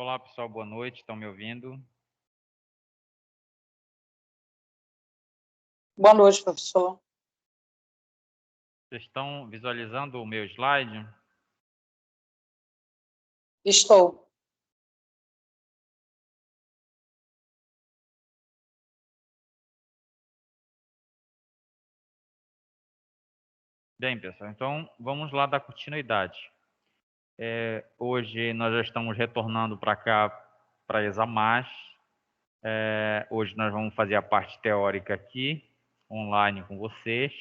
Olá, pessoal, boa noite. Estão me ouvindo? Boa noite, professor. Vocês estão visualizando o meu slide? Estou. Bem, pessoal, então vamos lá dar continuidade. Hoje nós já estamos retornando para cá, para Examas. Hoje nós vamos fazer a parte teórica aqui, online com vocês.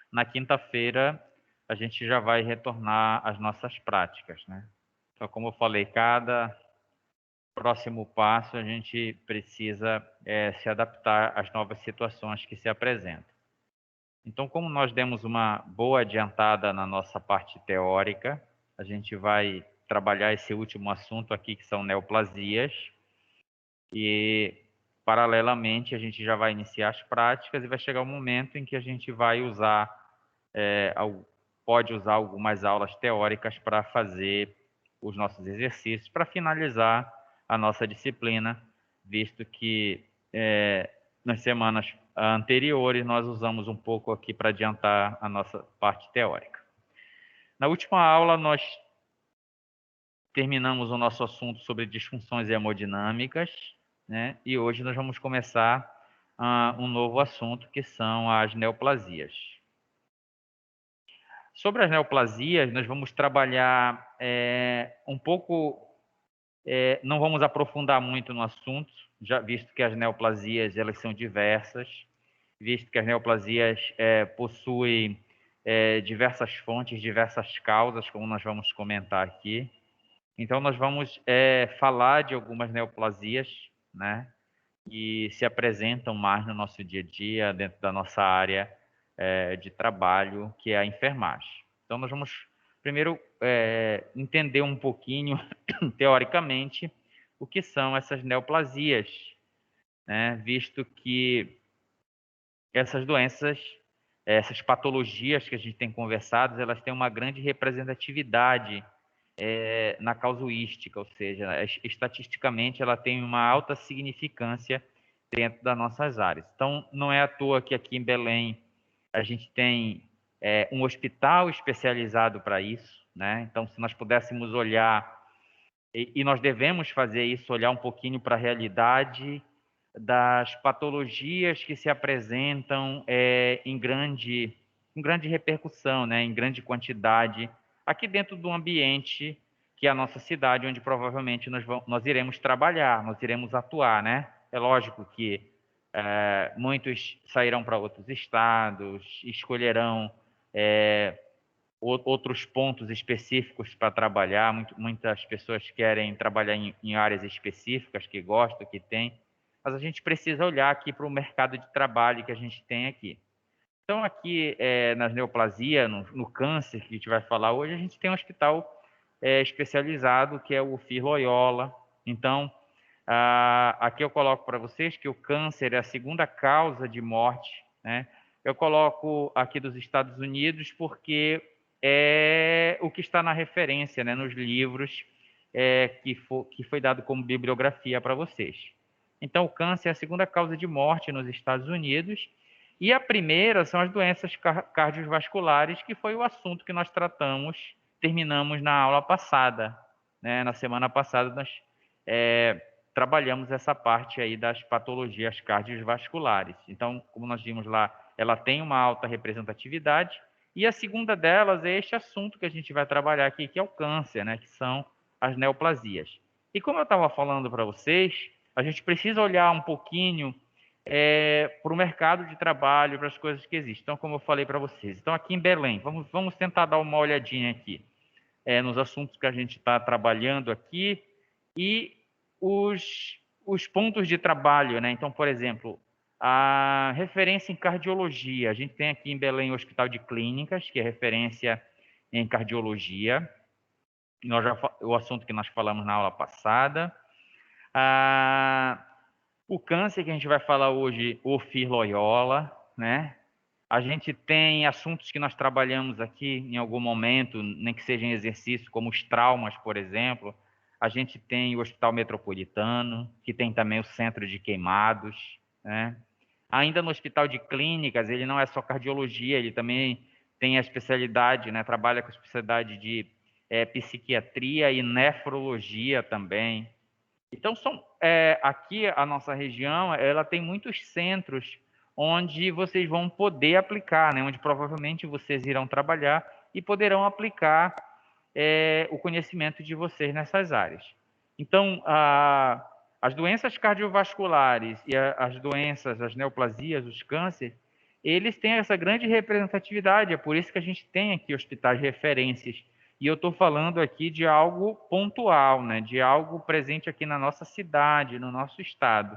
Na quinta-feira a gente já vai retornar às nossas práticas, né? Então, como eu falei, cada próximo passo a gente precisa se adaptar às novas situações que se apresentam. Então, como nós demos uma boa adiantada na nossa parte teórica, a gente vai trabalhar esse último assunto aqui, que são neoplasias, e paralelamente a gente já vai iniciar as práticas e vai chegar um momento em que a gente vai usar, pode usar algumas aulas teóricas para fazer os nossos exercícios, para finalizar a nossa disciplina, visto que nas semanas anteriores nós usamos um pouco aqui para adiantar a nossa parte teórica. Na última aula nós terminamos o nosso assunto sobre disfunções hemodinâmicas, né? E hoje nós vamos começar um novo assunto, que são as neoplasias. Sobre as neoplasias, nós vamos trabalhar um pouco, não vamos aprofundar muito no assunto, já visto que as neoplasias elas são diversas, visto que as neoplasias possuem diversas fontes, diversas causas, como nós vamos comentar aqui. Então, nós vamos falar de algumas neoplasias, né, que se apresentam mais no nosso dia a dia, dentro da nossa área de trabalho, que é a enfermagem. Então, nós vamos primeiro entender um pouquinho, teoricamente, o que são essas neoplasias, né, visto que essas doenças, essas patologias que a gente tem conversado, elas têm uma grande representatividade na casuística, ou seja, estatisticamente ela tem uma alta significância dentro das nossas áreas. Então, não é à toa que aqui em Belém a gente tem um hospital especializado para isso, né? Então, se nós pudéssemos olhar, e nós devemos fazer isso, olhar um pouquinho para a realidade das patologias que se apresentam em grande repercussão, né, em grande quantidade, aqui dentro do ambiente que é a nossa cidade, onde provavelmente nós iremos trabalhar, nós iremos atuar, né? É lógico que muitos sairão para outros estados, escolherão outros pontos específicos para trabalhar. Muitas pessoas querem trabalhar em áreas específicas, que gostam, que têm, mas a gente precisa olhar aqui para o mercado de trabalho que a gente tem aqui. Então, aqui nas neoplasia, no câncer que a gente vai falar hoje, a gente tem um hospital especializado, que é o FIR Loyola. Então, aqui eu coloco para vocês que o câncer é a segunda causa de morte, né? Eu coloco aqui dos Estados Unidos porque é o que está na referência, né, nos livros que foi dado como bibliografia para vocês. Então, o câncer é a segunda causa de morte nos Estados Unidos, e a primeira são as doenças cardiovasculares, que foi o assunto que nós terminamos na aula passada, né? Na semana passada nós trabalhamos essa parte aí das patologias cardiovasculares. Então, como nós vimos lá, ela tem uma alta representatividade, e a segunda delas é este assunto que a gente vai trabalhar aqui, que é o câncer, né? Que são as neoplasias. E como eu estava falando para vocês, a gente precisa olhar um pouquinho para o mercado de trabalho, para as coisas que existem. Então, como eu falei para vocês, então aqui em Belém, vamos tentar dar uma olhadinha aqui nos assuntos que a gente está trabalhando aqui e os pontos de trabalho, né? Então, por exemplo, a referência em cardiologia. A gente tem aqui em Belém o Hospital de Clínicas, que é referência em cardiologia. O assunto que nós falamos na aula passada. O câncer que a gente vai falar hoje, o FIR Loyola, né? A gente tem assuntos que nós trabalhamos aqui em algum momento, nem que seja em exercício, como os traumas, por exemplo. a gente tem o Hospital Metropolitano, que tem também o Centro de Queimados, né? Ainda no Hospital de Clínicas, ele não é só cardiologia, ele também tem a especialidade, né? Trabalha com a especialidade de psiquiatria e nefrologia também. Então, aqui a nossa região, ela tem muitos centros onde vocês vão poder aplicar, né? Onde provavelmente vocês irão trabalhar e poderão aplicar o conhecimento de vocês nessas áreas. Então, as doenças cardiovasculares e as doenças, as neoplasias, os cânceres, eles têm essa grande representatividade, é por isso que a gente tem aqui hospitais referências. E eu estou falando aqui de algo pontual, né? De algo presente aqui na nossa cidade, no nosso estado.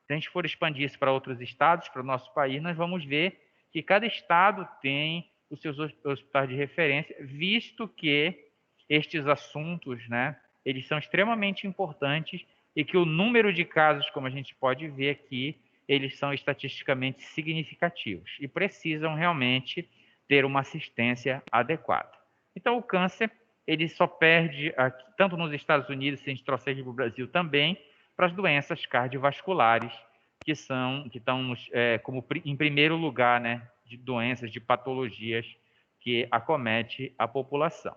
Se a gente for expandir isso para outros estados, para o nosso país, nós vamos ver que cada estado tem os seus hospitais de referência, visto que estes assuntos, né, eles são extremamente importantes e que o número de casos, como a gente pode ver aqui, eles são estatisticamente significativos e precisam realmente ter uma assistência adequada. Então, o câncer, ele só perde, aqui, tanto nos Estados Unidos, se a gente trouxer para o Brasil também, para as doenças cardiovasculares, que estão como em primeiro lugar, né, de doenças, de patologias que acomete a população.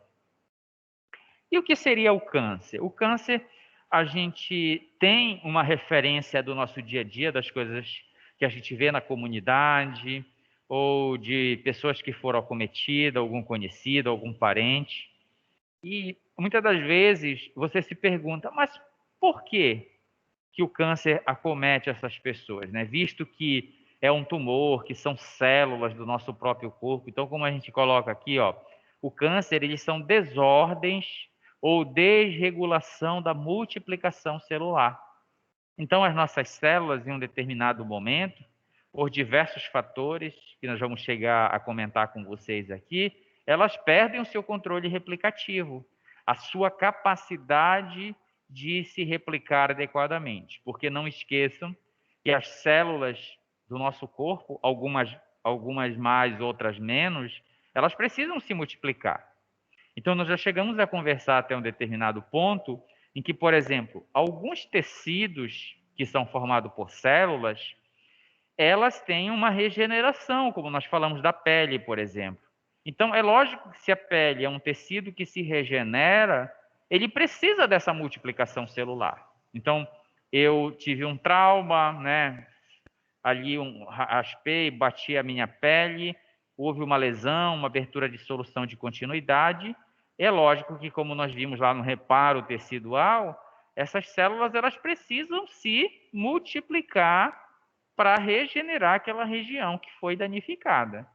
E o que seria o câncer? O câncer, a gente tem uma referência do nosso dia a dia, das coisas que a gente vê na comunidade, ou de pessoas que foram acometidas, algum conhecido, algum parente. E muitas das vezes você se pergunta, mas por que o câncer acomete essas pessoas, né? Visto que é um tumor, que são células do nosso próprio corpo. Então, como a gente coloca aqui, ó, o câncer, eles são desordens ou desregulação da multiplicação celular. Então, as nossas células, em um determinado momento, por diversos fatores, que nós vamos chegar a comentar com vocês aqui, elas perdem o seu controle replicativo, a sua capacidade de se replicar adequadamente. Porque não esqueçam que as células do nosso corpo, algumas mais, outras menos, elas precisam se multiplicar. Então, nós já chegamos a conversar até um determinado ponto em que, por exemplo, alguns tecidos que são formados por células, elas têm uma regeneração, como nós falamos da pele, por exemplo. Então, é lógico que se a pele é um tecido que se regenera, ele precisa dessa multiplicação celular. Então, eu tive um trauma, né? Ali raspei, bati a minha pele, houve uma lesão, uma abertura de solução de continuidade. É lógico que, como nós vimos lá no reparo tecidual, essas células elas precisam se multiplicar para regenerar aquela região que foi danificada.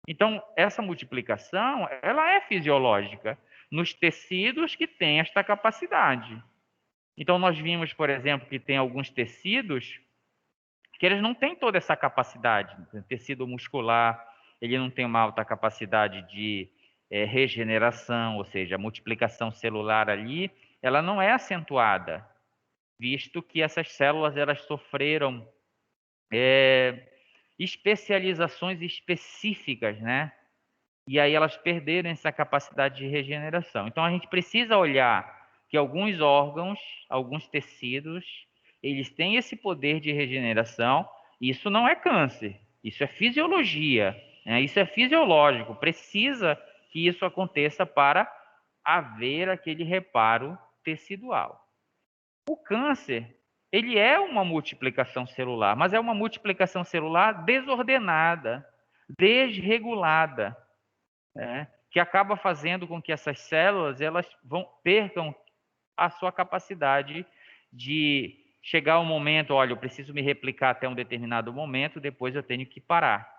Então, essa multiplicação, ela é fisiológica nos tecidos que têm esta capacidade. Então, nós vimos, por exemplo, que tem alguns tecidos que eles não têm toda essa capacidade. O tecido muscular, ele não tem uma alta capacidade de regeneração, ou seja, a multiplicação celular ali, ela não é acentuada, visto que essas células elas sofreram especializações específicas, né? E aí elas perderam essa capacidade de regeneração. Então a gente precisa olhar que alguns órgãos, alguns tecidos, eles têm esse poder de regeneração. Isso não é câncer, isso é fisiologia, né? Isso é fisiológico. Precisa que isso aconteça para haver aquele reparo tecidual. O câncer, ele é uma multiplicação celular, mas é uma multiplicação celular desordenada, desregulada, né? Que acaba fazendo com que essas células elas percam a sua capacidade de chegar um momento, olha, eu preciso me replicar até um determinado momento, depois eu tenho que parar.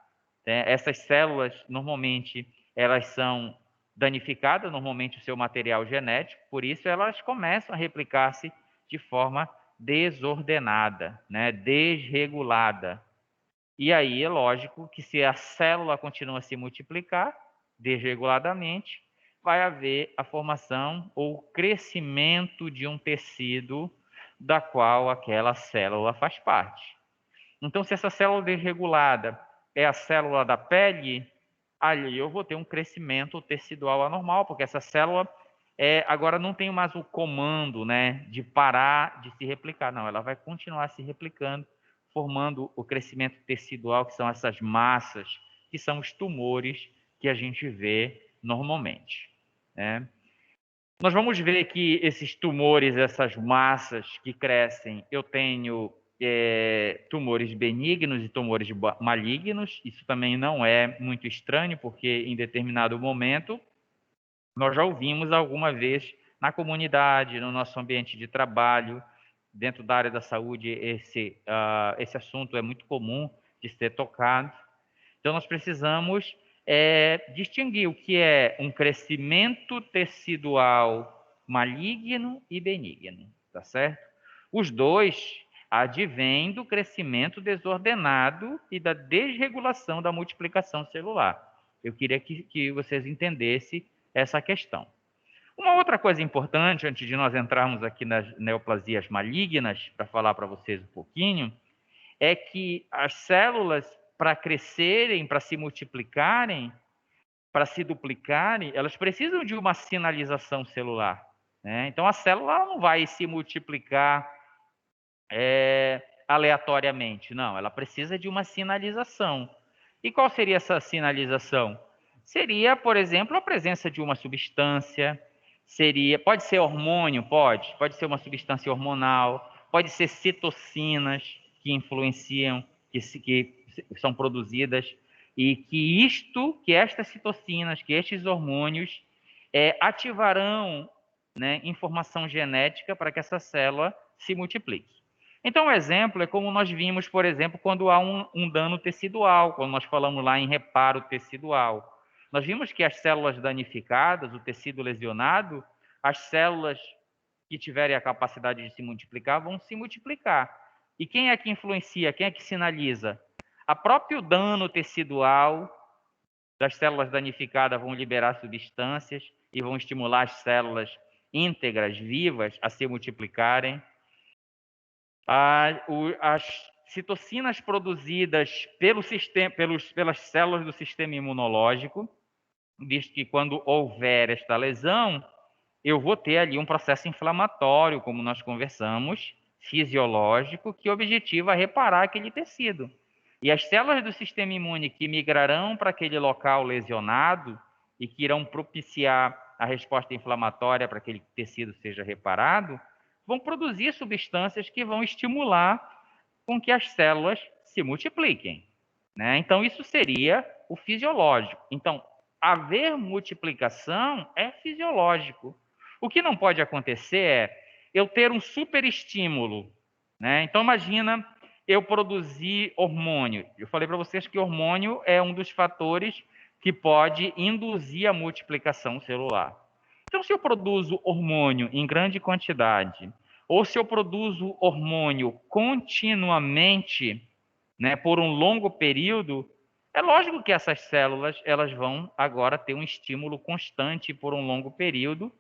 Essas células, normalmente, elas são danificadas, normalmente o seu material genético, por isso elas começam a replicar-se de forma desordenada, né? Desregulada. E aí é lógico que se a célula continua a se multiplicar desreguladamente, vai haver a formação ou crescimento de um tecido da qual aquela célula faz parte. Então, se essa célula desregulada é a célula da pele, ali eu vou ter um crescimento tecidual anormal, porque essa célula agora não tem mais o comando, né, de parar de se replicar, não, ela vai continuar se replicando, formando o crescimento tecidual, que são essas massas, que são os tumores que a gente vê normalmente, né? Nós vamos ver que esses tumores, essas massas que crescem, eu tenho tumores benignos e tumores malignos. Isso também não é muito estranho, porque em determinado momento nós já ouvimos alguma vez na comunidade, no nosso ambiente de trabalho, dentro da área da saúde, esse assunto é muito comum de ser tocado. Então, nós precisamos distinguir o que é um crescimento tecidual maligno e benigno, tá certo? Os dois advêm do crescimento desordenado e da desregulação da multiplicação celular. Eu queria que vocês entendessem essa questão. Uma outra coisa importante, antes de nós entrarmos aqui nas neoplasias malignas, para falar para vocês um pouquinho, é que as células, para crescerem, para se multiplicarem, para se duplicarem, elas precisam de uma sinalização celular, né? Então, a célula não vai se multiplicar aleatoriamente, não. Ela precisa de uma sinalização. E qual seria essa sinalização? Seria, por exemplo, a presença de uma substância, pode ser hormônio, pode ser uma substância hormonal, pode ser citocinas que influenciam, que são produzidas, e que estas citocinas, que estes hormônios ativarão, né, informação genética para que essa célula se multiplique. Então, o exemplo é como nós vimos, por exemplo, quando há um dano tecidual, quando nós falamos lá em reparo tecidual. Nós vimos que as células danificadas, o tecido lesionado, as células que tiverem a capacidade de se multiplicar vão se multiplicar. E quem é que influencia, quem é que sinaliza? A próprio dano tecidual das células danificadas vão liberar substâncias e vão estimular as células íntegras, vivas, a se multiplicarem. As citocinas produzidas pelas células do sistema imunológico, visto que quando houver esta lesão, eu vou ter ali um processo inflamatório, como nós conversamos, fisiológico, que objetiva reparar aquele tecido. E as células do sistema imune que migrarão para aquele local lesionado e que irão propiciar a resposta inflamatória para que aquele tecido seja reparado, vão produzir substâncias que vão estimular com que as células se multipliquem, né? Então, isso seria o fisiológico. Então, haver multiplicação é fisiológico. O que não pode acontecer é eu ter um superestímulo, né? Então, imagina eu produzir hormônio. Eu falei para vocês que hormônio é um dos fatores que pode induzir a multiplicação celular. Então, se eu produzo hormônio em grande quantidade, ou se eu produzo hormônio continuamente, né, por um longo período, é lógico que essas células elas vão agora ter um estímulo constante por um longo período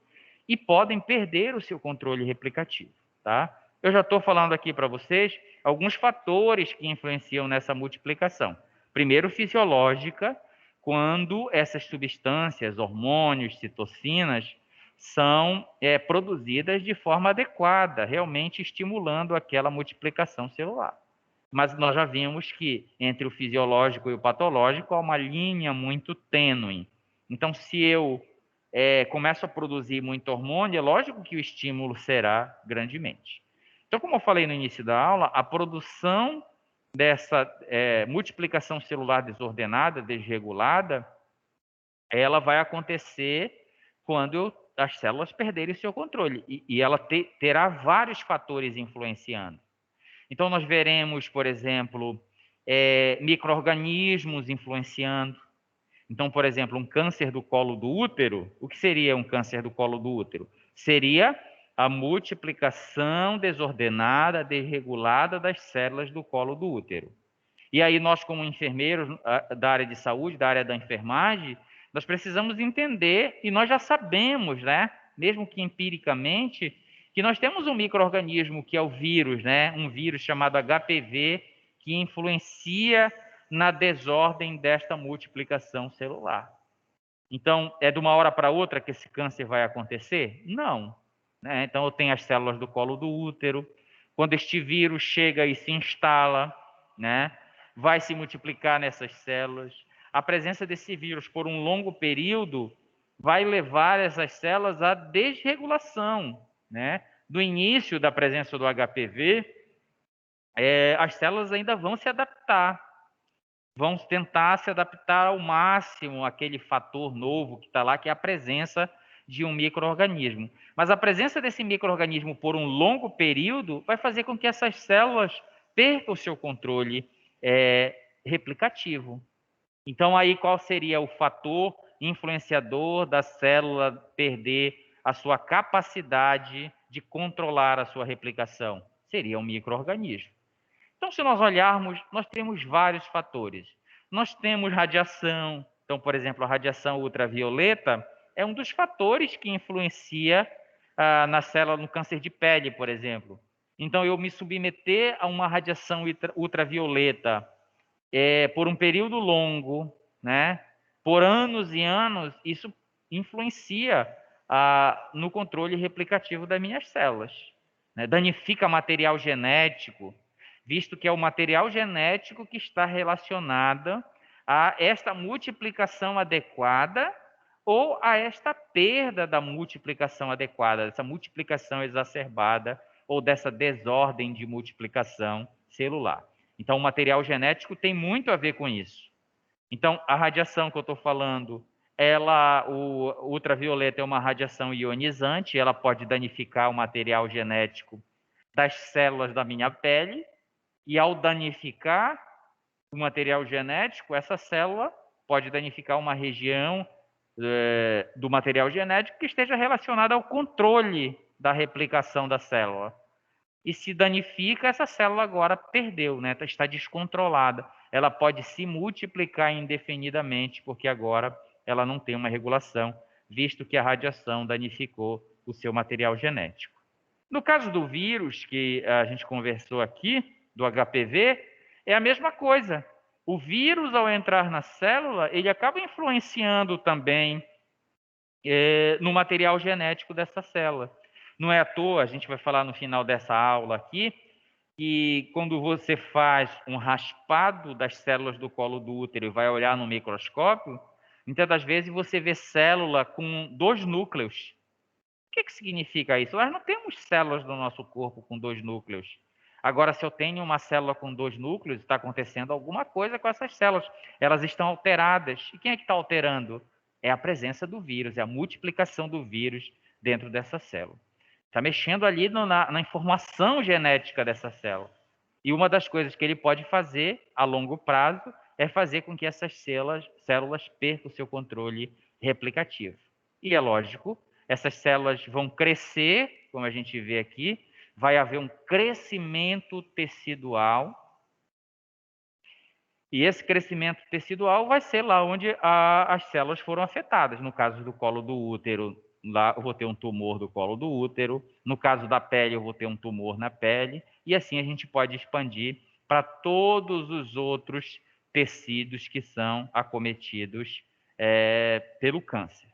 e podem perder o seu controle replicativo, tá? Eu já estou falando aqui para vocês alguns fatores que influenciam nessa multiplicação. Primeiro, fisiológica, quando essas substâncias, hormônios, citocinas, são produzidas de forma adequada, realmente estimulando aquela multiplicação celular. Mas nós já vimos que entre o fisiológico e o patológico há uma linha muito tênue. Então, se eu começo a produzir muito hormônio, é lógico que o estímulo será grandemente. Então, como eu falei no início da aula, a produção dessa multiplicação celular desordenada, desregulada, ela vai acontecer quando as células perderem seu controle. E ela terá vários fatores influenciando. Então, nós veremos, por exemplo, micro-organismos influenciando. Então, por exemplo, um câncer do colo do útero, o que seria um câncer do colo do útero? Seria a multiplicação desordenada, desregulada das células do colo do útero. E aí nós, como enfermeiros da área de saúde, da área da enfermagem, nós precisamos entender, e nós já sabemos, né, mesmo que empiricamente, que nós temos um micro-organismo que é o vírus, né, um vírus chamado HPV, que influencia na desordem desta multiplicação celular. Então, é de uma hora para outra que esse câncer vai acontecer? Não. Né? Então, eu tenho as células do colo do útero. Quando este vírus chega e se instala, né, vai se multiplicar nessas células. A presença desse vírus por um longo período vai levar essas células à desregulação. Né? Do início da presença do HPV, as células ainda vão se adaptar. Vão tentar se adaptar ao máximo àquele fator novo que está lá, que é a presença de um micro-organismo. Mas a presença desse micro-organismo por um longo período vai fazer com que essas células percam o seu controle replicativo. Então, aí qual seria o fator influenciador da célula perder a sua capacidade de controlar a sua replicação? Seria um micro-organismo. Então, se nós olharmos, nós temos vários fatores. Nós temos radiação. Então, por exemplo, a radiação ultravioleta é um dos fatores que influencia na célula, no câncer de pele, por exemplo. Então, eu me submeter a uma radiação ultravioleta por um período longo, né, por anos e anos, isso influencia no controle replicativo das minhas células. Né? Danifica material genético, visto que é o material genético que está relacionado a esta multiplicação adequada ou a esta perda da multiplicação adequada, dessa multiplicação exacerbada ou dessa desordem de multiplicação celular. Então, o material genético tem muito a ver com isso. Então, a radiação que eu estou falando, o ultravioleta é uma radiação ionizante, ela pode danificar o material genético das células da minha pele, e ao danificar o material genético, essa célula pode danificar uma região do material genético que esteja relacionada ao controle da replicação da célula. E se danifica, essa célula agora perdeu, né? Está descontrolada. Ela pode se multiplicar indefinidamente, porque agora ela não tem uma regulação, visto que a radiação danificou o seu material genético. No caso do vírus, que a gente conversou aqui, do HPV, é a mesma coisa. O vírus, ao entrar na célula, ele acaba influenciando também no material genético dessa célula. Não é à toa, a gente vai falar no final dessa aula aqui, que quando você faz um raspado das células do colo do útero e vai olhar no microscópio, muitas das vezes você vê célula com 2 núcleos. O que significa isso? Nós não temos células no nosso corpo com 2 núcleos. Agora, se eu tenho uma célula com 2 núcleos, está acontecendo alguma coisa com essas células. Elas estão alteradas. E quem é que está alterando? É a presença do vírus, é a multiplicação do vírus dentro dessa célula. Está mexendo ali na informação genética dessa célula. E uma das coisas que ele pode fazer a longo prazo é fazer com que essas células percam o seu controle replicativo. E é lógico, essas células vão crescer, como a gente vê aqui, vai haver um crescimento tecidual. E esse crescimento tecidual vai ser lá onde as células foram afetadas. No caso do colo do útero, lá eu vou ter um tumor do colo do útero. No caso da pele, eu vou ter um tumor na pele. E assim a gente pode expandir para todos os outros tecidos que são acometidos pelo câncer.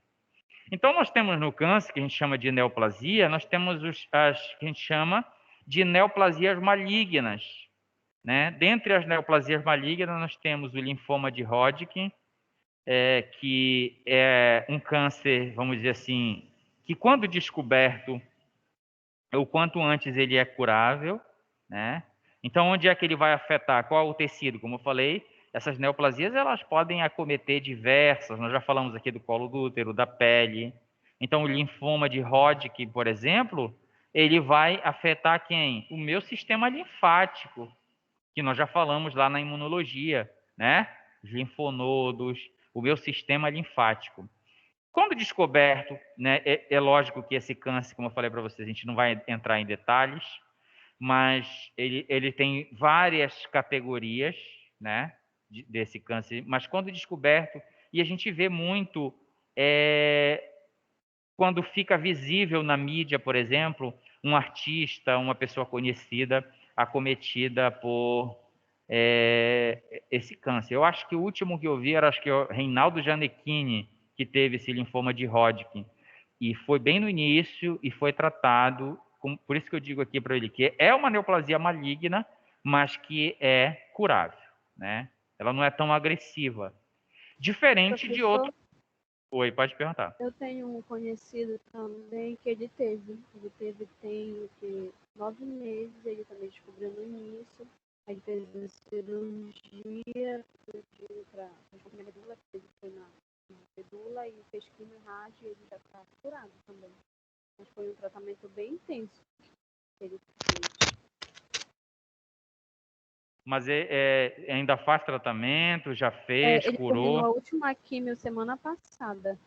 Então, nós temos no câncer, que a gente chama de neoplasia, nós temos as que a gente chama de neoplasias malignas. Né? Dentre as neoplasias malignas, nós temos o linfoma de Hodgkin, que é um câncer, vamos dizer assim, que quando descoberto, o quanto antes ele é curável. Né? Então, onde é que ele vai afetar? Qual é o tecido? Como eu falei, essas neoplasias elas podem acometer diversas, nós já falamos aqui do colo do útero, da pele. Então, o linfoma de Hodgkin, por exemplo, ele vai afetar quem? O meu sistema linfático, que nós já falamos lá na imunologia, né? Os linfonodos, o meu sistema linfático. Quando descoberto, né, é lógico que esse câncer, como eu falei para vocês, a gente não vai entrar em detalhes, mas ele tem várias categorias, né, desse câncer, mas quando descoberto, e a gente vê muito quando fica visível na mídia, por exemplo, um artista, uma pessoa conhecida acometida por esse câncer. Eu acho que o último que eu vi era, acho que o Reinaldo Gianecchini, que teve esse linfoma de Hodgkin. E foi bem no início e foi tratado, por isso que eu digo aqui para ele que é uma neoplasia maligna, mas que é curável, né? Ela não é tão agressiva. Diferente de Professor, outro... Oi, pode perguntar. eu tenho um conhecido também que ele teve tem que 9 meses, ele também descobriu no início, aí fez a cirurgia para a medula, ele foi na medula e fez quimio e rádio e ele já está curado também. Mas foi um tratamento bem intenso que ele fez. Mas ainda faz tratamento, já fez, Ele curou? terminou a última quimio semana passada.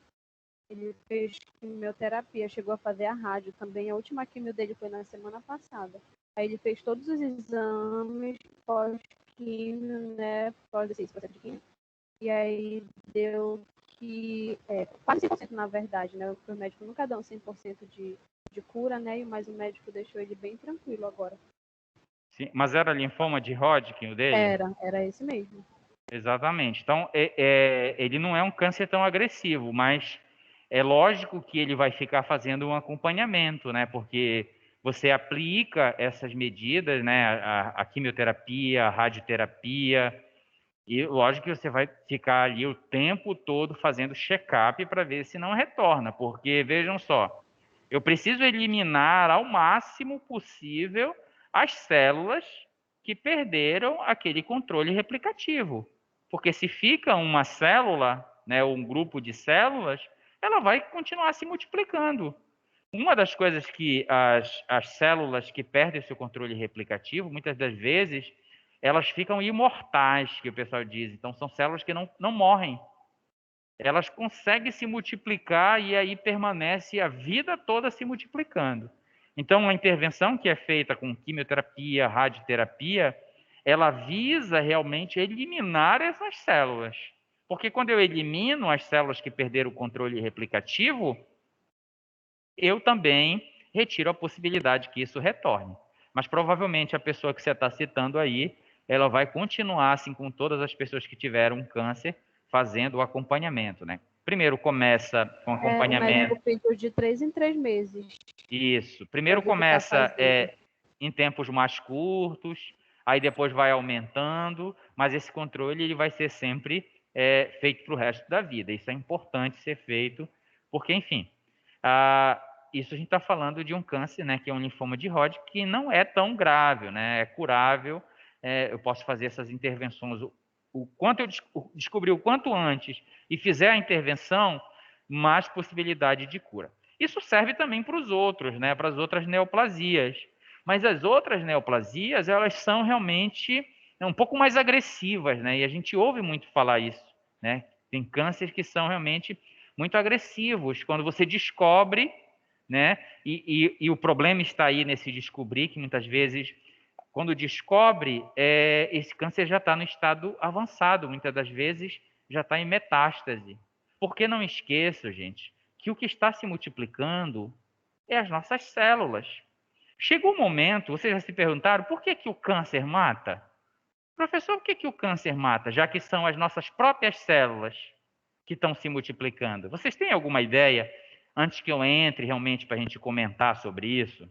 Ele fez quimioterapia, chegou a fazer a rádio também. A última quimio dele foi na semana passada. Aí ele fez todos os exames pós-quimio, né? Pós esse processo de quimio. E aí deu que quase 100% na verdade, né? Porque os médicos nunca dão 100% de cura, né? Mas o médico deixou ele bem tranquilo agora. Sim, mas era linfoma de Hodgkin o dele? Era esse mesmo. Exatamente. Então, ele não é um câncer tão agressivo, mas é lógico que ele vai ficar fazendo um acompanhamento, né? Porque você aplica essas medidas, né? A quimioterapia, a radioterapia, e lógico que você vai ficar ali o tempo todo fazendo check-up para ver se não retorna, porque vejam só, eu preciso eliminar ao máximo possível as células que perderam aquele controle replicativo. Porque se fica uma célula, né, um grupo de células, ela vai continuar se multiplicando. Uma das coisas que as células que perdem o seu controle replicativo, muitas das vezes, elas ficam imortais, que o pessoal diz. Então, são células que não morrem. Elas conseguem se multiplicar e aí permanece a vida toda se multiplicando. Então, a intervenção que é feita com quimioterapia, radioterapia, ela visa realmente eliminar essas células. Porque quando eu elimino as células que perderam o controle replicativo, eu também retiro a possibilidade que isso retorne. Mas provavelmente a pessoa que você está citando aí, ela vai continuar, assim, com todas as pessoas que tiveram câncer, fazendo o acompanhamento, né? Primeiro começa com O acompanhamento. médico pediu de 3 em 3 meses. Isso. Primeiro começa em tempos mais curtos, aí depois vai aumentando, mas esse controle ele vai ser sempre feito para o resto da vida. Isso é importante ser feito, porque, enfim, isso a gente está falando de um câncer, né, que é um linfoma de Hodgkin, que não é tão grave, né, é curável. Eu posso fazer essas intervenções o quanto eu descobrir o quanto antes e fizer a intervenção, mais possibilidade de cura. Isso serve também para os outros, né, para as outras neoplasias. Mas as outras neoplasias, elas são realmente um pouco mais agressivas, né? E a gente ouve muito falar isso, né? Tem cânceres que são realmente muito agressivos. Quando você descobre, né? E o problema está aí nesse descobrir, que muitas vezes, quando descobre, esse câncer já está no estado avançado, muitas das vezes já está em metástase. Porque não esqueça, gente, que o que está se multiplicando é as nossas células. Chegou um momento, vocês já se perguntaram, por que o câncer mata? Professor, por que o câncer mata, já que são as nossas próprias células que estão se multiplicando? Vocês têm alguma ideia, antes que eu entre realmente para a gente comentar sobre isso?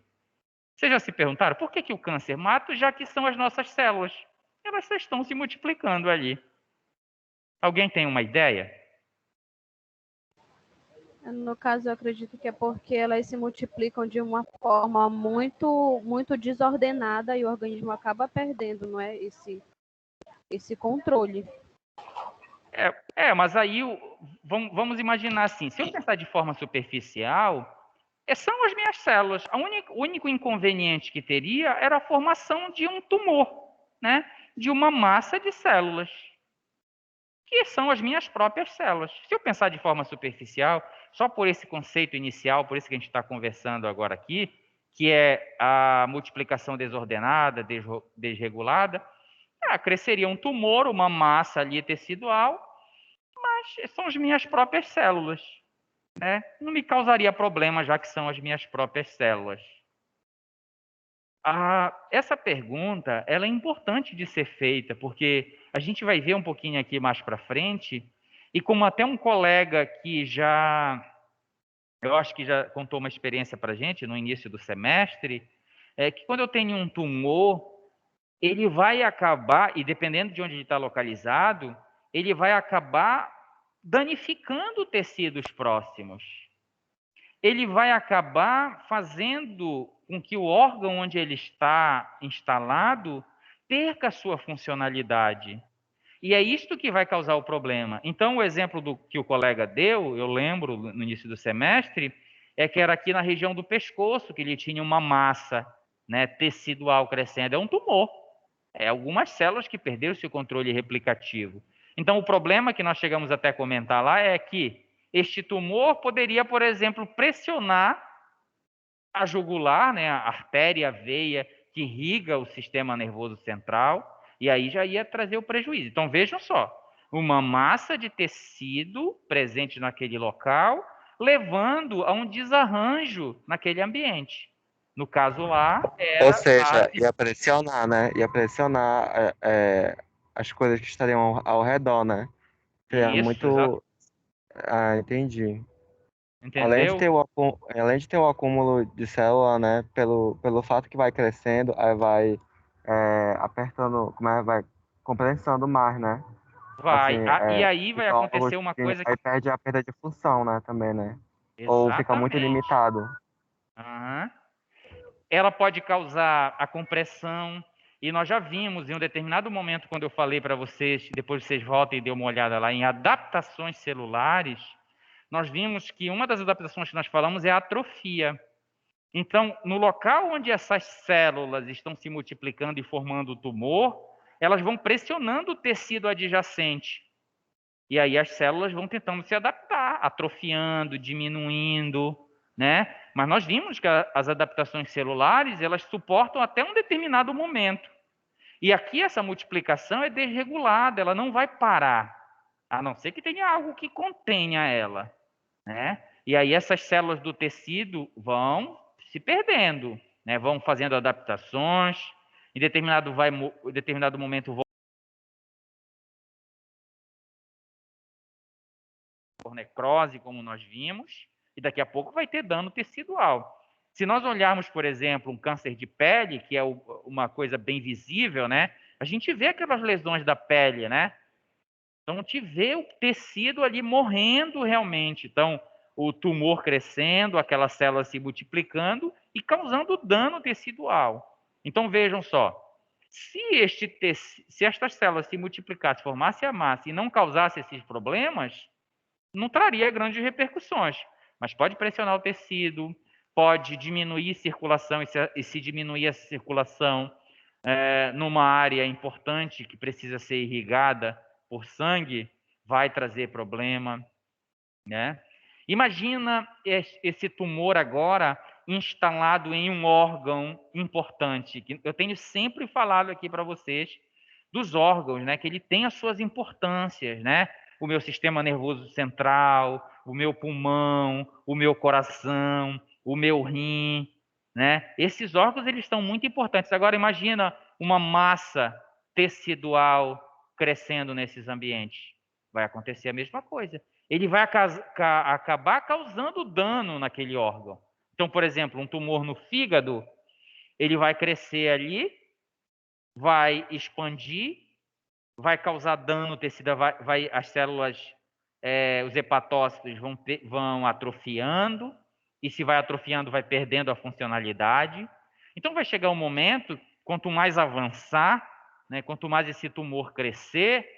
Vocês já se perguntaram, por que o câncer mata, já que são as nossas células? Elas só estão se multiplicando ali. Alguém tem uma ideia? No caso, eu acredito que é porque elas se multiplicam de uma forma muito, muito desordenada e o organismo acaba perdendo, não é? Esse controle. Mas aí vamos imaginar assim, se eu pensar de forma superficial, são as minhas células. O único inconveniente que teria era a formação de um tumor, né? De uma massa de células, que são as minhas próprias células. Se eu pensar de forma superficial, só por esse conceito inicial, por isso que a gente está conversando agora aqui, que é a multiplicação desordenada, desregulada, cresceria um tumor, uma massa ali tecidual, mas são as minhas próprias células, né? Não me causaria problema, já que são as minhas próprias células. Essa pergunta ela é importante de ser feita, porque a gente vai ver um pouquinho aqui mais para frente, E como até um colega que eu acho que já contou uma experiência para a gente no início do semestre, é que quando eu tenho um tumor, ele vai acabar, e dependendo de onde ele está localizado, ele vai acabar danificando tecidos próximos. Ele vai acabar fazendo com que o órgão onde ele está instalado perca a sua funcionalidade. E é isto que vai causar o problema. Então, o exemplo que o colega deu, eu lembro no início do semestre, é que era aqui na região do pescoço, que ele tinha uma massa, né, tecidual crescendo. É um tumor. É algumas células que perderam seu controle replicativo. Então, o problema que nós chegamos até a comentar lá é que este tumor poderia, por exemplo, pressionar a jugular, né, a artéria, a veia que irriga o sistema nervoso central, e aí já ia trazer o prejuízo. Então, vejam só, uma massa de tecido presente naquele local, levando a um desarranjo naquele ambiente. No caso lá, Ou era seja, ia pressionar, né? Ia pressionar as coisas que estariam ao redor, né? Seria isso, muito. Ah, entendi. entendeu? Além de ter o acúmulo de célula, né? Pelo fato que vai crescendo, aí vai apertando, vai comprensando mais, né? Assim, Vai. E aí vai fica algo acontecer uma que coisa que... aí perde a perda de função, né? Também, né? Ou fica muito Exatamente. limitado. Aham. Ela pode causar a compressão, e nós já vimos em um determinado momento, quando eu falei para vocês, depois vocês voltem e dêem uma olhada lá, em adaptações celulares, nós vimos que uma das adaptações que nós falamos é a atrofia. Então, no local onde essas células estão se multiplicando e formando o tumor, elas vão pressionando o tecido adjacente. E aí as células vão tentando se adaptar, atrofiando, diminuindo, né? Mas nós vimos que as adaptações celulares, elas suportam até um determinado momento. E aqui essa multiplicação é desregulada, ela não vai parar, a não ser que tenha algo que contenha ela, né? E aí essas células do tecido vão se perdendo, né? Vão fazendo adaptações, em determinado momento vão por necrose, como nós vimos, e daqui a pouco vai ter dano tecidual. Se nós olharmos, por exemplo, um câncer de pele, que é uma coisa bem visível, né? A gente vê aquelas lesões da pele, né? Então, a gente vê o tecido ali morrendo realmente. Então, o tumor crescendo, aquela célula se multiplicando e causando dano tecidual. Então, vejam só, se estas células se multiplicassem, formassem a massa e não causassem esses problemas, não traria grandes repercussões, mas pode pressionar o tecido, pode diminuir a circulação, e se diminuir a circulação numa área importante que precisa ser irrigada por sangue, vai trazer problema, né? Imagina esse tumor agora instalado em um órgão importante, que eu tenho sempre falado aqui para vocês dos órgãos, né? Que ele tem as suas importâncias, né? O meu sistema nervoso central, o meu pulmão, o meu coração, o meu rim, né? Esses órgãos eles estão muito importantes. Agora imagina uma massa tecidual crescendo nesses ambientes. Vai acontecer a mesma coisa. Ele vai acabar causando dano naquele órgão. Então, por exemplo, um tumor no fígado, ele vai crescer ali, vai expandir, vai causar dano no tecido, as células, os hepatócitos vão atrofiando, e se vai atrofiando, vai perdendo a funcionalidade. Então vai chegar um momento, quanto mais avançar, né, quanto mais esse tumor crescer,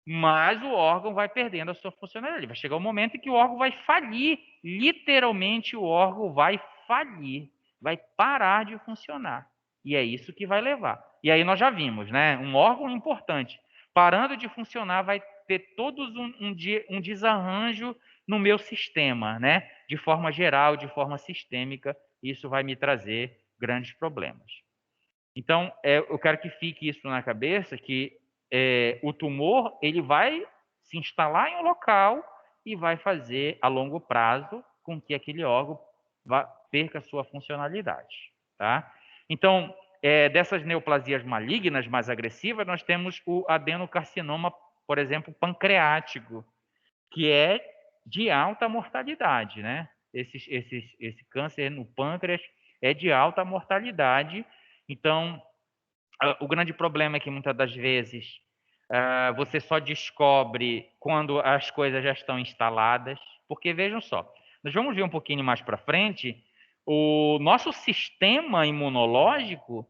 mais o órgão vai perdendo a sua funcionalidade. Vai chegar um momento em que o órgão vai falir, literalmente o órgão vai falir, vai parar de funcionar. E é isso que vai levar. E aí nós já vimos, né? Um órgão importante, parando de funcionar, vai ter todos um desarranjo no meu sistema, né? De forma geral, de forma sistêmica, isso vai me trazer grandes problemas. Então, eu quero que fique isso na cabeça, que o tumor ele vai se instalar em um local e vai fazer, a longo prazo, com que aquele órgão perca sua funcionalidade. Tá? Então, dessas neoplasias malignas mais agressivas, nós temos o adenocarcinoma, por exemplo, pancreático, que é de alta mortalidade, né? Esse câncer no pâncreas é de alta mortalidade. Então, o grande problema é que muitas das vezes você só descobre quando as coisas já estão instaladas, porque vejam só, nós vamos ver um pouquinho mais para frente, o nosso sistema imunológico,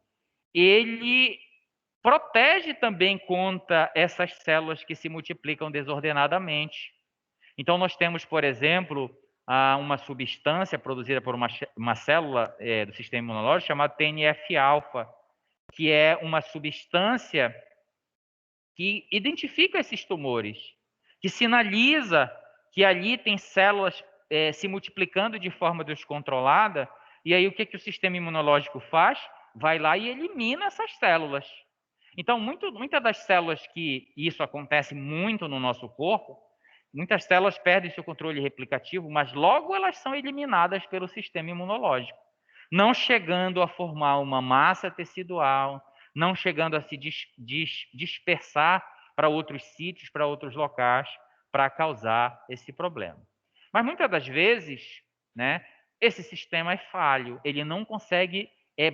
ele protege também contra essas células que se multiplicam desordenadamente. Então, nós temos, por exemplo, uma substância produzida por uma célula do sistema imunológico chamada TNF-alfa, que é uma substância que identifica esses tumores, que sinaliza que ali tem células se multiplicando de forma descontrolada, e aí o que o sistema imunológico faz? Vai lá e elimina essas células. Então, muitas das células que isso acontece muito no nosso corpo, muitas células perdem seu controle replicativo, mas logo elas são eliminadas pelo sistema imunológico, não chegando a formar uma massa tecidual, não chegando a se dispersar para outros sítios, para outros locais, para causar esse problema. Mas muitas das vezes, né, esse sistema é falho, ele não consegue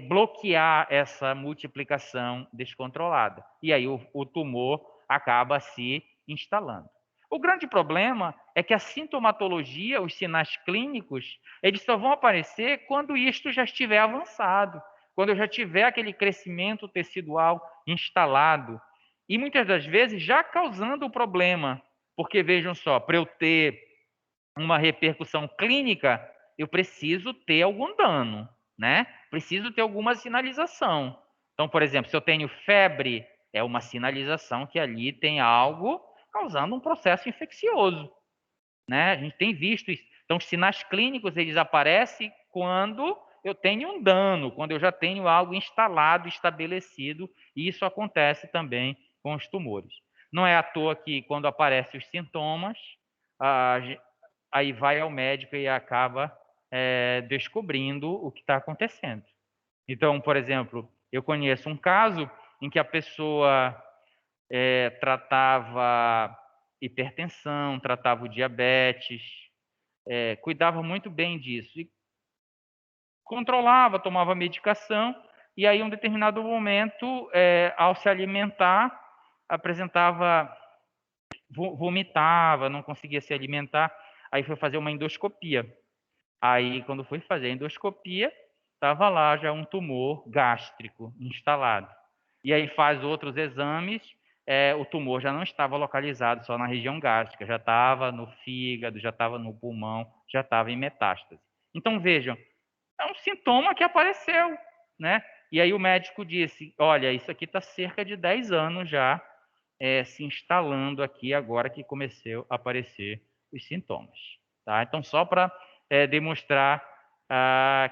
bloquear essa multiplicação descontrolada. E aí o tumor acaba se instalando. O grande problema é que a sintomatologia, os sinais clínicos, eles só vão aparecer quando isto já estiver avançado, quando eu já tiver aquele crescimento tecidual instalado. E muitas das vezes já causando o problema. Porque, vejam só, para eu ter uma repercussão clínica, eu preciso ter algum dano, né? Preciso ter alguma sinalização. Então, por exemplo, se eu tenho febre, é uma sinalização que ali tem algo causando um processo infeccioso, né? A gente tem visto isso. Então, os sinais clínicos, eles aparecem quando eu tenho um dano, quando eu já tenho algo instalado, estabelecido, e isso acontece também com os tumores. Não é à toa que, quando aparecem os sintomas, aí vai ao médico e acaba descobrindo o que está acontecendo. Então, por exemplo, eu conheço um caso em que a pessoa tratava hipertensão, tratava o diabetes, cuidava muito bem disso. E controlava, tomava medicação, e aí, em um determinado momento, ao se alimentar, apresentava, vomitava, não conseguia se alimentar, aí foi fazer uma endoscopia. Aí, quando foi fazer a endoscopia, estava lá já um tumor gástrico instalado. E aí faz outros exames, o tumor já não estava localizado só na região gástrica, já estava no fígado, já estava no pulmão, já estava em metástase. Então, vejam, é um sintoma que apareceu, né? E aí o médico disse, olha, isso aqui está cerca de 10 anos já se instalando aqui, agora que começou a aparecer os sintomas. Tá? Então, só para demonstrar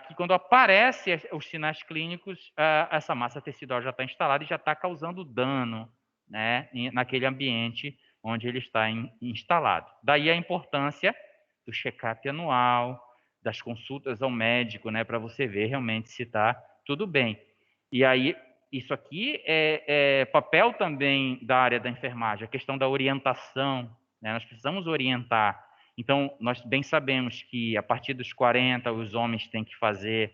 que quando aparecem os sinais clínicos, essa massa tecidual já está instalada e já está causando dano, né, naquele ambiente onde ele está instalado. Daí a importância do check-up anual, das consultas ao médico, né, para você ver realmente se está tudo bem. E aí, isso aqui é papel também da área da enfermagem, a questão da orientação, né, nós precisamos orientar. Então, nós bem sabemos que a partir dos 40, os homens têm que fazer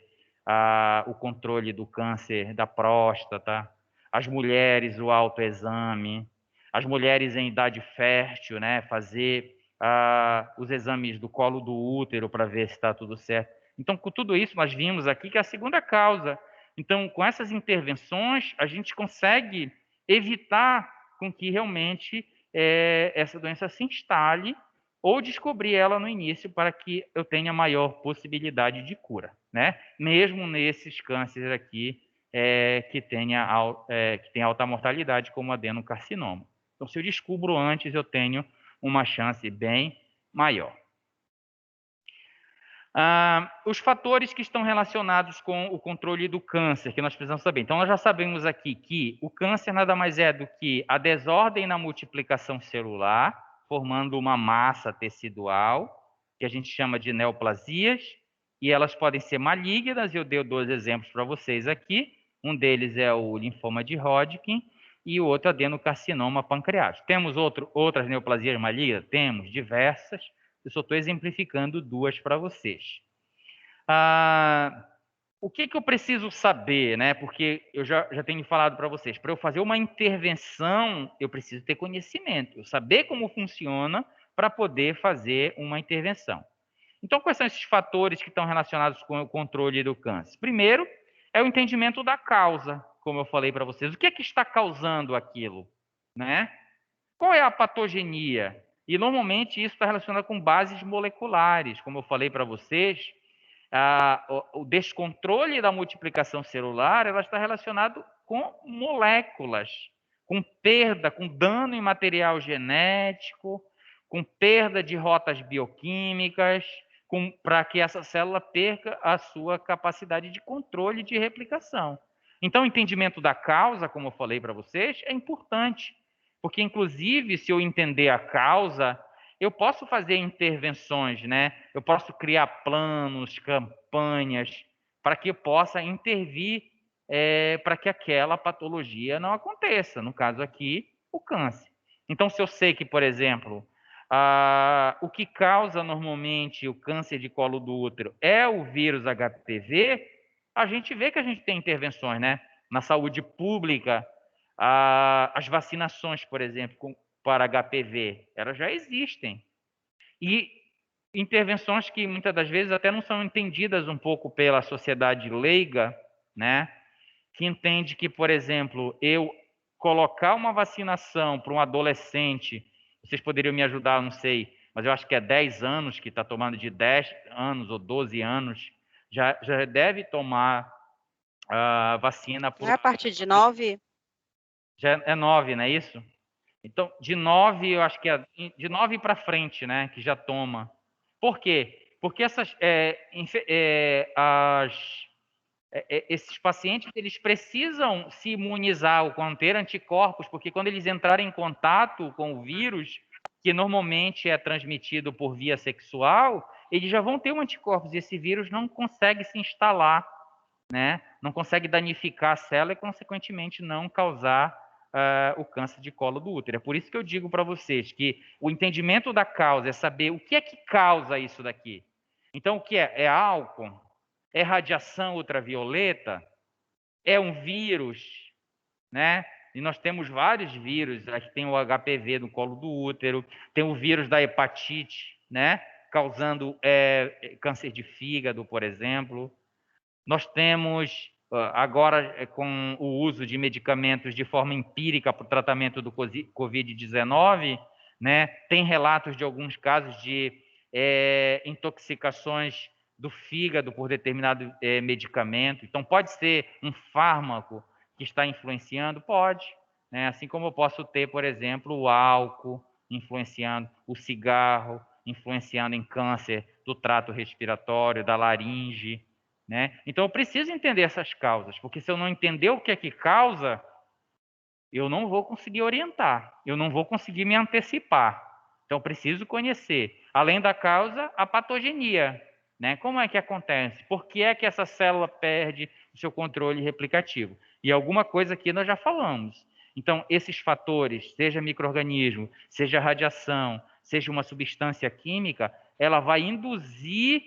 o controle do câncer da próstata, as mulheres o autoexame, as mulheres em idade fértil, né, fazer os exames do colo do útero para ver se está tudo certo. Então, com tudo isso, nós vimos aqui que é a segunda causa. Então, com essas intervenções, a gente consegue evitar com que realmente essa doença se instale ou descobrir ela no início para que eu tenha maior possibilidade de cura, né? Mesmo nesses cânceres aqui que tem alta mortalidade, como o adenocarcinoma. Então, se eu descubro antes, eu tenho uma chance bem maior. Os fatores que estão relacionados com o controle do câncer, que nós precisamos saber. Então, nós já sabemos aqui que o câncer nada mais é do que a desordem na multiplicação celular, formando uma massa tecidual, que a gente chama de neoplasias, e elas podem ser malignas, eu dei 2 exemplos para vocês aqui. Um deles é o linfoma de Hodgkin, e o outro adenocarcinoma pancreático. Temos outras neoplasias malignas? Temos diversas. Eu só estou exemplificando duas para vocês. O que eu preciso saber, né? Porque eu já tenho falado para vocês, para eu fazer uma intervenção, eu preciso ter conhecimento, eu saber como funciona para poder fazer uma intervenção. Então, quais são esses fatores que estão relacionados com o controle do câncer? Primeiro, é o entendimento da causa, como eu falei para vocês. O que é que está causando aquilo, né? Qual é a patogenia? E, normalmente, isso está relacionado com bases moleculares, como eu falei para vocês. O descontrole da multiplicação celular, ela está relacionado com moléculas, com perda, com dano em material genético, com perda de rotas bioquímicas, para que essa célula perca a sua capacidade de controle de replicação. Então, o entendimento da causa, como eu falei para vocês, é importante, porque, inclusive, se eu entender a causa, eu posso fazer intervenções, né? Eu posso criar planos, campanhas, para que eu possa intervir para que aquela patologia não aconteça. No caso aqui, o câncer. Então, se eu sei que, por exemplo, o que causa normalmente o câncer de colo do útero é o vírus HPV, a gente vê que a gente tem intervenções, né? Na saúde pública, as vacinações, por exemplo, para HPV, elas já existem. E intervenções que muitas das vezes até não são entendidas um pouco pela sociedade leiga, né? Que entende que, por exemplo, eu colocar uma vacinação para um adolescente, vocês poderiam me ajudar, não sei, mas eu acho que é 10 anos, que está tomando de 10 anos ou 12 anos, já deve tomar a vacina. Não é a partir de 9? Já é 9, não é isso? Então, de 9, eu acho que é de 9 para frente, né, que já toma. Por quê? Porque esses pacientes, eles precisam se imunizar ou conter anticorpos, porque quando eles entrarem em contato com o vírus, que normalmente é transmitido por via sexual, eles já vão ter um anticorpos, e esse vírus não consegue se instalar, né? Não consegue danificar a célula e, consequentemente, não causar o câncer de colo do útero. É por isso que eu digo para vocês que o entendimento da causa é saber o que é que causa isso daqui. Então, o que é? É álcool? É radiação ultravioleta? É um vírus? Né? E nós temos vários vírus. Tem o HPV no colo do útero, tem o vírus da hepatite, né? Causando câncer de fígado, por exemplo. Nós temos, agora, com o uso de medicamentos de forma empírica para o tratamento do Covid-19, né, tem relatos de alguns casos de intoxicações do fígado por determinado medicamento. Então, pode ser um fármaco que está influenciando? Pode. Né? Assim como eu posso ter, por exemplo, o álcool influenciando, o cigarro influenciando em câncer do trato respiratório, da laringe. Né? Então, eu preciso entender essas causas, porque se eu não entender o que é que causa, eu não vou conseguir orientar, eu não vou conseguir me antecipar. Então, eu preciso conhecer, além da causa, a patogenia. Né? Como é que acontece? Por que é que essa célula perde o seu controle replicativo? E alguma coisa aqui nós já falamos. Então, esses fatores, seja micro-organismo, seja radiação, seja uma substância química, ela vai induzir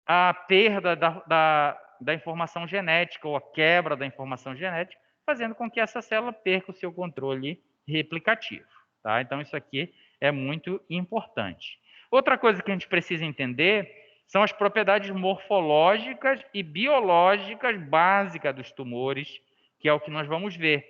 a perda da informação genética ou a quebra da informação genética, fazendo com que essa célula perca o seu controle replicativo. Tá? Então, isso aqui é muito importante. Outra coisa que a gente precisa entender são as propriedades morfológicas e biológicas básicas dos tumores, que é o que nós vamos ver.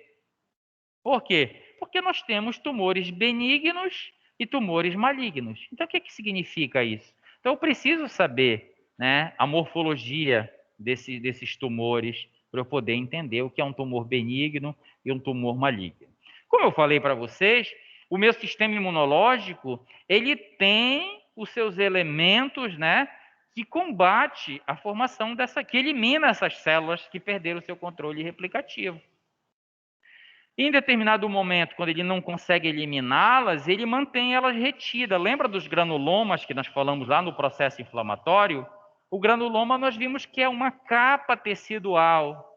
Por quê? Porque nós temos tumores benignos e tumores malignos. Então, o que significa isso? Então, eu preciso saber, né, a morfologia desses tumores para eu poder entender o que é um tumor benigno e um tumor maligno. Como eu falei para vocês, o meu sistema imunológico, ele tem os seus elementos, né, que combate a formação que elimina essas células que perderam o seu controle replicativo. Em determinado momento, quando ele não consegue eliminá-las, ele mantém elas retidas. Lembra dos granulomas que nós falamos lá no processo inflamatório? O granuloma nós vimos que é uma capa tecidual,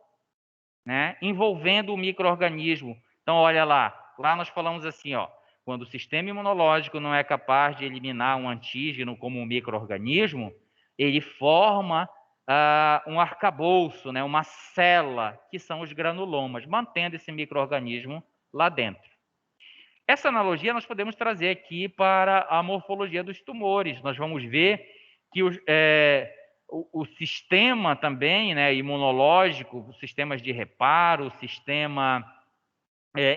né, envolvendo o micro-organismo, Então, olha lá. Lá nós falamos assim, ó, quando o sistema imunológico não é capaz de eliminar um antígeno como um micro-organismo, ele forma um arcabouço, né, uma célula, que são os granulomas, mantendo esse micro-organismo lá dentro. Essa analogia nós podemos trazer aqui para a morfologia dos tumores. Nós vamos ver que o sistema também, né, imunológico, os sistemas de reparo, o sistema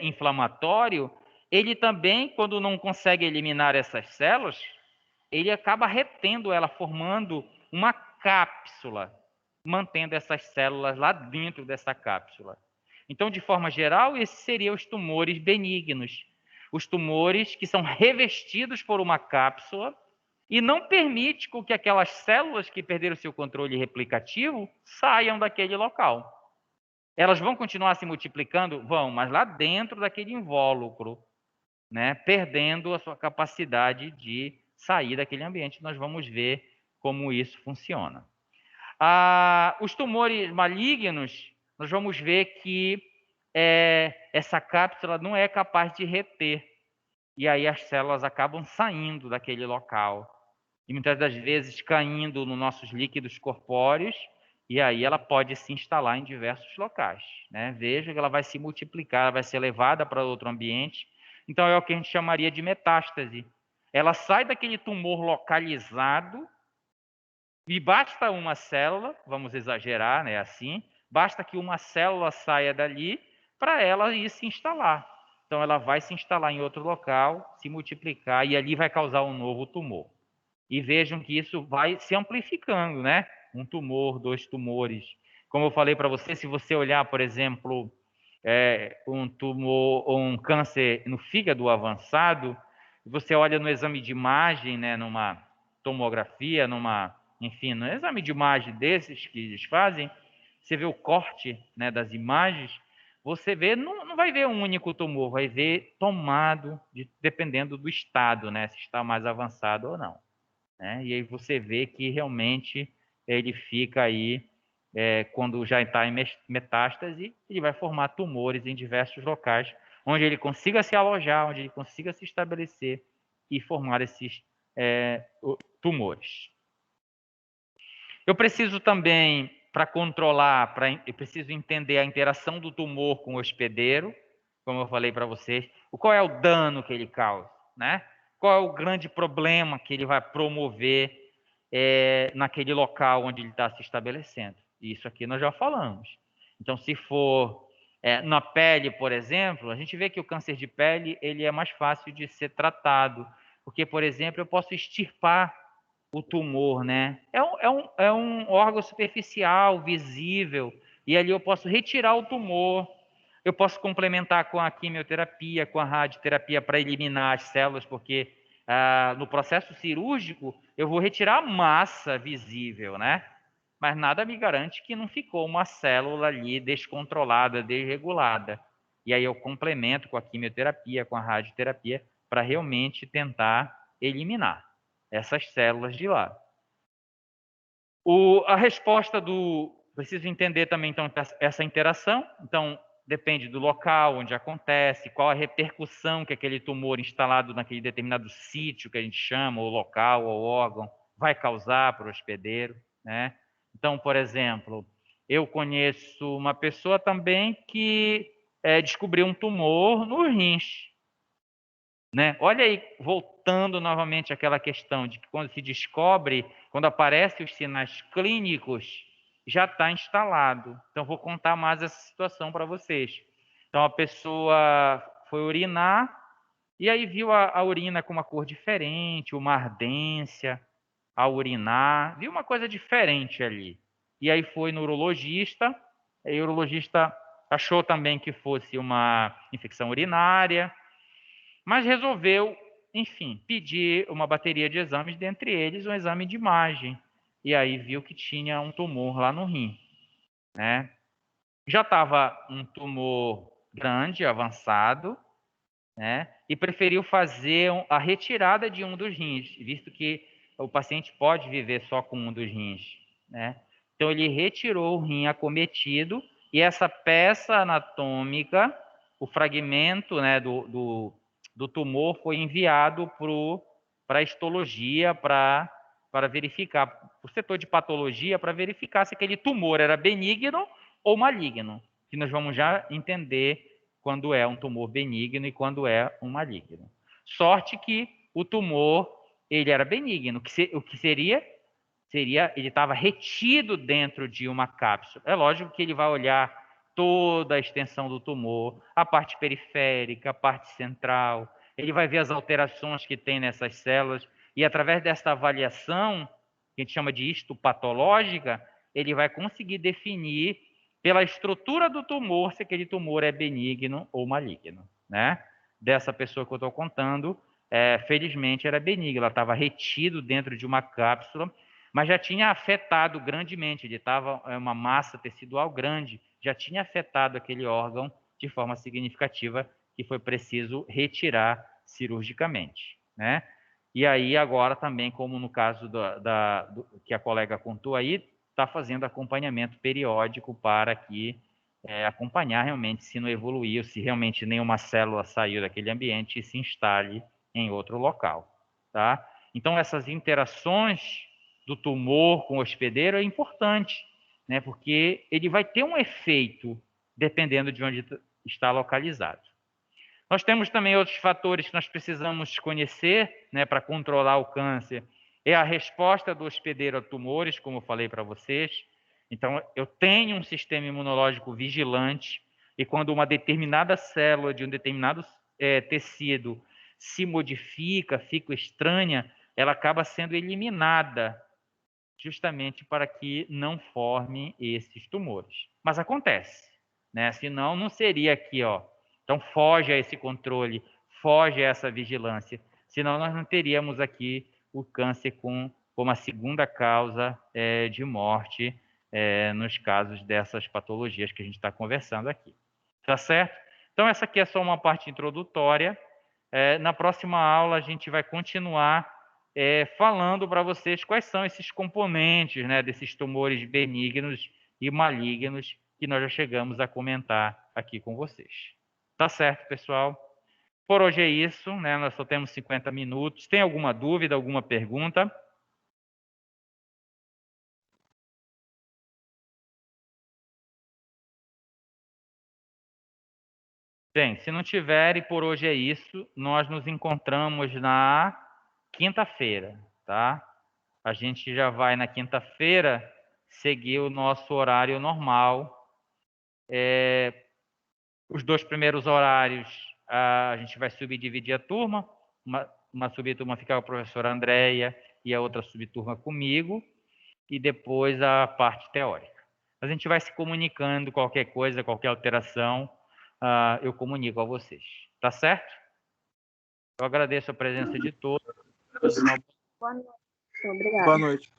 inflamatório, ele também, quando não consegue eliminar essas células, ele acaba retendo ela, formando uma cápsula, mantendo essas células lá dentro dessa cápsula. Então, de forma geral, esses seriam os tumores benignos. Os tumores que são revestidos por uma cápsula e não permite que aquelas células que perderam seu controle replicativo saiam daquele local. Elas vão continuar se multiplicando? Vão, mas lá dentro daquele invólucro, né, perdendo a sua capacidade de sair daquele ambiente. Nós vamos ver como isso funciona. Os tumores malignos, nós vamos ver que essa cápsula não é capaz de reter. E aí as células acabam saindo daquele local. E muitas das vezes caindo nos nossos líquidos corpóreos, e aí ela pode se instalar em diversos locais, né? Veja que ela vai se multiplicar, ela vai ser levada para outro ambiente. Então é o que a gente chamaria de metástase. Ela sai daquele tumor localizado e basta uma célula, vamos exagerar, né, assim, basta que uma célula saia dali para ela ir se instalar. Então ela vai se instalar em outro local, se multiplicar e ali vai causar um novo tumor. E vejam que isso vai se amplificando, né? Um tumor, 2 tumores. Como eu falei para você, se você olhar, por exemplo, um tumor ou um câncer no fígado avançado, você olha no exame de imagem, né, numa tomografia, enfim, no exame de imagem desses que eles fazem, você vê o corte, né, das imagens, você vê, não vai ver um único tumor, vai ver tomado, dependendo do estado, né, se está mais avançado ou não. Né? E aí você vê que realmente ele fica aí, quando já está em metástase, ele vai formar tumores em diversos locais, onde ele consiga se alojar, onde ele consiga se estabelecer e formar esses tumores. Eu preciso também, para controlar, eu preciso entender a interação do tumor com o hospedeiro, como eu falei para vocês, qual é o dano que ele causa, né? Qual é o grande problema que ele vai promover naquele local onde ele está se estabelecendo. Isso aqui nós já falamos. Então, se for na pele, por exemplo, a gente vê que o câncer de pele ele é mais fácil de ser tratado, porque, por exemplo, eu posso extirpar o tumor, né? É um órgão superficial, visível, e ali eu posso retirar o tumor, eu posso complementar com a quimioterapia, com a radioterapia para eliminar as células, porque no processo cirúrgico eu vou retirar a massa visível, né? Mas nada me garante que não ficou uma célula ali descontrolada, desregulada. E aí eu complemento com a quimioterapia, com a radioterapia, para realmente tentar eliminar essas células de lá. A resposta preciso entender também então essa interação. Então depende do local onde acontece, qual a repercussão que aquele tumor instalado naquele determinado sítio que a gente chama, ou local, ou órgão, vai causar para o hospedeiro, né? Então, por exemplo, eu conheço uma pessoa também que descobriu um tumor no rins, né? Olha aí, voltando novamente àquela questão de que quando se descobre, quando aparecem os sinais clínicos, já está instalado. Então, vou contar mais essa situação para vocês. Então, a pessoa foi urinar e aí viu a urina com uma cor diferente, uma ardência ao urinar, viu uma coisa diferente ali. E aí foi no urologista, e o urologista achou também que fosse uma infecção urinária, mas resolveu, enfim, pedir uma bateria de exames, dentre eles um exame de imagem. E aí viu que tinha um tumor lá no rim, né? Já estava um tumor grande, avançado, né? E preferiu fazer a retirada de um dos rins, visto que o paciente pode viver só com um dos rins, né? Então ele retirou o rim acometido e essa peça anatômica o fragmento, né, do tumor foi enviado para a histologia, para verificar, para o setor de patologia, para verificar se aquele tumor era benigno ou maligno, que nós vamos já entender quando é um tumor benigno e quando é um maligno. Sorte que o tumor, ele era benigno, o que seria ele estava retido dentro de uma cápsula. É lógico que ele vai olhar toda a extensão do tumor, a parte periférica, a parte central, ele vai ver as alterações que tem nessas células, e através dessa avaliação, que a gente chama de histopatológica, ele vai conseguir definir, pela estrutura do tumor, se aquele tumor é benigno ou maligno, né? Dessa pessoa que eu estou contando, felizmente era benigno, ela estava retido dentro de uma cápsula, mas já tinha afetado grandemente, ele estava uma massa tecidual grande, já tinha afetado aquele órgão de forma significativa, que foi preciso retirar cirurgicamente, né? E aí agora também, como no caso do que a colega contou aí, está fazendo acompanhamento periódico para que acompanhar realmente se não evoluiu, se realmente nenhuma célula saiu daquele ambiente e se instale em outro local, tá? Então essas interações do tumor com o hospedeiro é importante, né? Porque ele vai ter um efeito dependendo de onde está localizado. Nós temos também outros fatores que nós precisamos conhecer, né, para controlar o câncer. É a resposta do hospedeiro a tumores, como eu falei para vocês. Então, eu tenho um sistema imunológico vigilante e quando uma determinada célula de um determinado tecido se modifica, fica estranha, ela acaba sendo eliminada justamente para que não forme esses tumores. Mas acontece, né? Senão não seria aqui, ó. Então foge a esse controle, foge a essa vigilância. Senão nós não teríamos aqui o câncer como a segunda causa de morte nos casos dessas patologias que a gente está conversando aqui. Tá certo? Então essa aqui é só uma parte introdutória. Na próxima aula a gente vai continuar falando para vocês quais são esses componentes, né, desses tumores benignos e malignos que nós já chegamos a comentar aqui com vocês. Tá certo, pessoal? Por hoje é isso, né? Nós só temos 50 minutos. Tem alguma dúvida, alguma pergunta? Bem, se não tiver, e por hoje é isso, nós nos encontramos na quinta-feira, tá? A gente já vai na quinta-feira seguir o nosso horário normal. Os 2 primeiros horários a gente vai subdividir a turma. Uma subturma fica com a professora Andréia e a outra subturma comigo. E depois a parte teórica. A gente vai se comunicando, qualquer coisa, qualquer alteração, eu comunico a vocês. Tá certo? Eu agradeço a presença de todos. Boa noite. Obrigada. Boa noite.